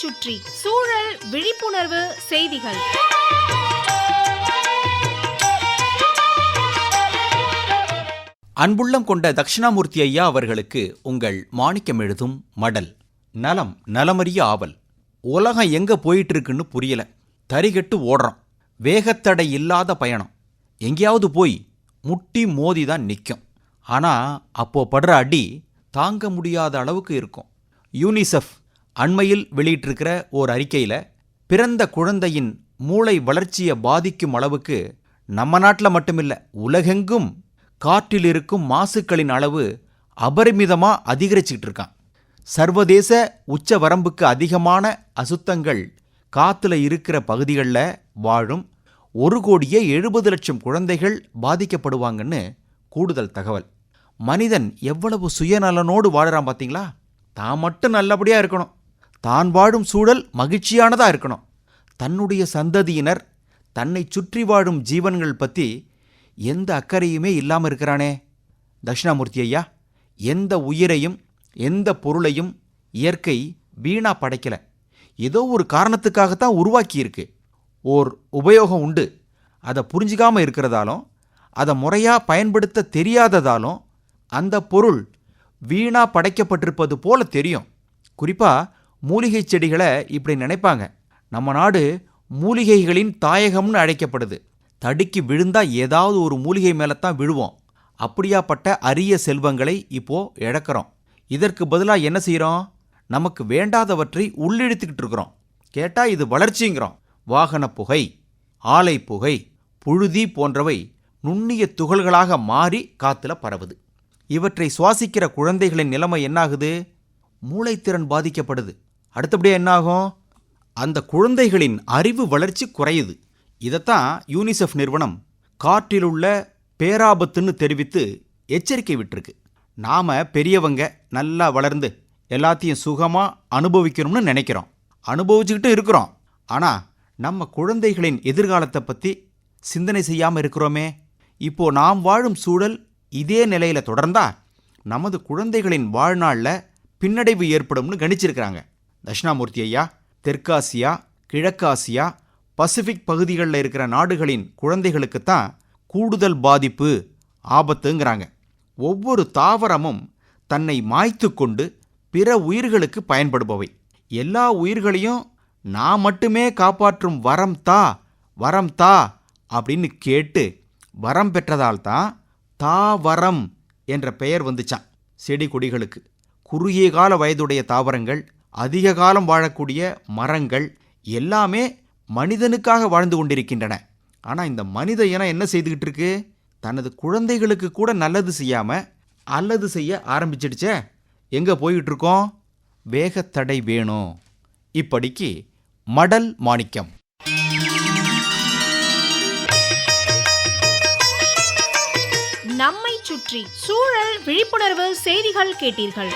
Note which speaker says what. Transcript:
Speaker 1: சுற்றி சூழல் விழிப்புணர்வு செய்திகள்.
Speaker 2: அன்புள்ளம் கொண்ட தட்சிணாமூர்த்தி ஐயா அவர்களுக்கு உங்கள் மாணிக்கம் எழுதும் மடல். நலம் நலமறிய ஆவல். உலகம் எங்க போயிட்டு இருக்குன்னு புரியல. தறிகெட்டு ஓடுறோம். வேகத்தடை இல்லாத பயணம். எங்கேயாவது போய் முட்டி மோதிதான் நிற்கும். ஆனால் அப்போ படுற அடி தாங்க முடியாத அளவுக்கு இருக்கும். யூனிசெஃப் அண்மையில் வெளியிட்டிருக்கிற ஓர் அறிக்கையில் பிறந்த குழந்தையின் மூளை வளர்ச்சியை பாதிக்கும் அளவுக்கு நம்ம நாட்டில் மட்டுமில்லை, உலகெங்கும் காற்றில் இருக்கும் மாசுக்களின் அளவு அபரிமிதமாக அதிகரிச்சுக்கிட்டு இருக்கான். சர்வதேச உச்ச வரம்புக்கு அதிகமான அசுத்தங்கள் காற்றுல இருக்கிற பகுதிகளில் வாழும் 1,70,00,000 குழந்தைகள் பாதிக்கப்படுவாங்கன்னு கூடுதல் தகவல். மனிதன் எவ்வளவு சுயநலனோடு வாழுறான் பார்த்தீங்களா? தான் மட்டும் நல்லபடியாக இருக்கணும், தான் வாழும் சூழல் மகிழ்ச்சியானதாக இருக்கணும். தன்னுடைய சந்ததியினர், தன்னை சுற்றி வாழும் ஜீவன்கள் பற்றி எந்த அக்கறையுமே இல்லாமல் இருக்கிறானே. தட்சிணாமூர்த்தி ஐயா, எந்த உயிரையும் எந்த பொருளையும் இயற்கை வீணா படைக்கலை. ஏதோ ஒரு காரணத்துக்காகத்தான் உருவாக்கியிருக்கு. ஓர் உபயோகம் உண்டு. அதை புரிஞ்சிக்காமல் இருக்கிறதாலும் அதை முறையாக பயன்படுத்த தெரியாததாலும் அந்த பொருள் வீணா படைக்கப்பட்டிருப்பது போல தெரியும். குறிப்பாக மூலிகை செடிகளை இப்படி நினைப்பாங்க. நம்ம நாடு மூலிகைகளின் தாயகம்னு அழைக்கப்படுது. தடுக்கி விழுந்தா ஏதாவது ஒரு மூலிகை மேலத்தான் விழுவோம். அப்படியாப்பட்ட அரிய செல்வங்களை இப்போ இழக்கிறோம். இதற்கு பதிலாக என்ன செய்கிறோம்? நமக்கு வேண்டாதவற்றை உள்ளிழுத்துக்கிட்டு இருக்கிறோம். கேட்டால் இது வளர்ச்சிங்கிறோம். வாகன புகை, ஆலை புகை, புழுதி போன்றவை நுண்ணிய துகள்களாக மாறி காத்துல பரவுது. இவற்றை சுவாசிக்கிற குழந்தைகளின் நிலைமை என்னாகுது? மூளைத்திறன் பாதிக்கப்படுது. அடுத்தபடியாக என்னாகும்? அந்த குழந்தைகளின் அறிவு வளர்ச்சி குறையுது. இதைத்தான் யூனிசெஃப் நிறுவனம் காற்றிலுள்ள பேராபத்துன்னு தெரிவித்து எச்சரிக்கை விட்டுருக்கு. நாம் பெரியவங்க நல்லா வளர்ந்து எல்லாத்தையும் சுகமாக அனுபவிக்கணும்னு நினைக்கிறோம், அனுபவிச்சுக்கிட்டு இருக்கிறோம். ஆனால் நம்ம குழந்தைகளின் எதிர்காலத்தை பற்றி சிந்தனை செய்யாமல் இருக்கிறோமே. இப்போ நாம் வாழும் சூழல் இதே நிலையில் தொடர்ந்தா நமது குழந்தைகளின் வாழ்நாளில் பின்னடைவு ஏற்படும்னு கணிச்சிருக்கிறாங்க. தட்சிணாமூர்த்தி ஐயா, தெற்காசியா, கிழக்காசியா, பசிபிக் பகுதிகளில் இருக்கிற நாடுகளின் குழந்தைகளுக்குத்தான் கூடுதல் பாதிப்பு, ஆபத்துங்கிறாங்க. ஒவ்வொரு தாவரமும் தன்னை மாய்த்து கொண்டு பிற உயிர்களுக்கு பயன்படுபவை. எல்லா உயிர்களையும் நான் மட்டுமே காப்பாற்றும் வரம் தா, வரம் தா அப்படின்னு கேட்டு வரம் பெற்றதால் தான் தாவரம் என்ற பெயர் வந்துச்சான். செடி கொடிகளுக்கு குறுகிய கால வயதுடைய தாவரங்கள், அதிக காலம் வாழக்கூடிய மரங்கள் எல்லாமே மனிதனுக்காக வாழ்ந்து கொண்டிருக்கின்றன. ஆனால் இந்த மனித இனம் என்ன செய்துக்கிட்டு இருக்கு? தனது குழந்தைகளுக்கு கூட நல்லது செய்யாமல் அல்லது செய்ய ஆரம்பிச்சிடுச்சே. எங்கே போய்கிட்டு இருக்கோம்? வேகத்தடை வேணும். இப்படிக்கு மடல் மாணிக்கம்.
Speaker 1: நம்மை சுற்றி சூழல் விழிப்புணர்வு செய்திகள் கேட்டீர்கள்.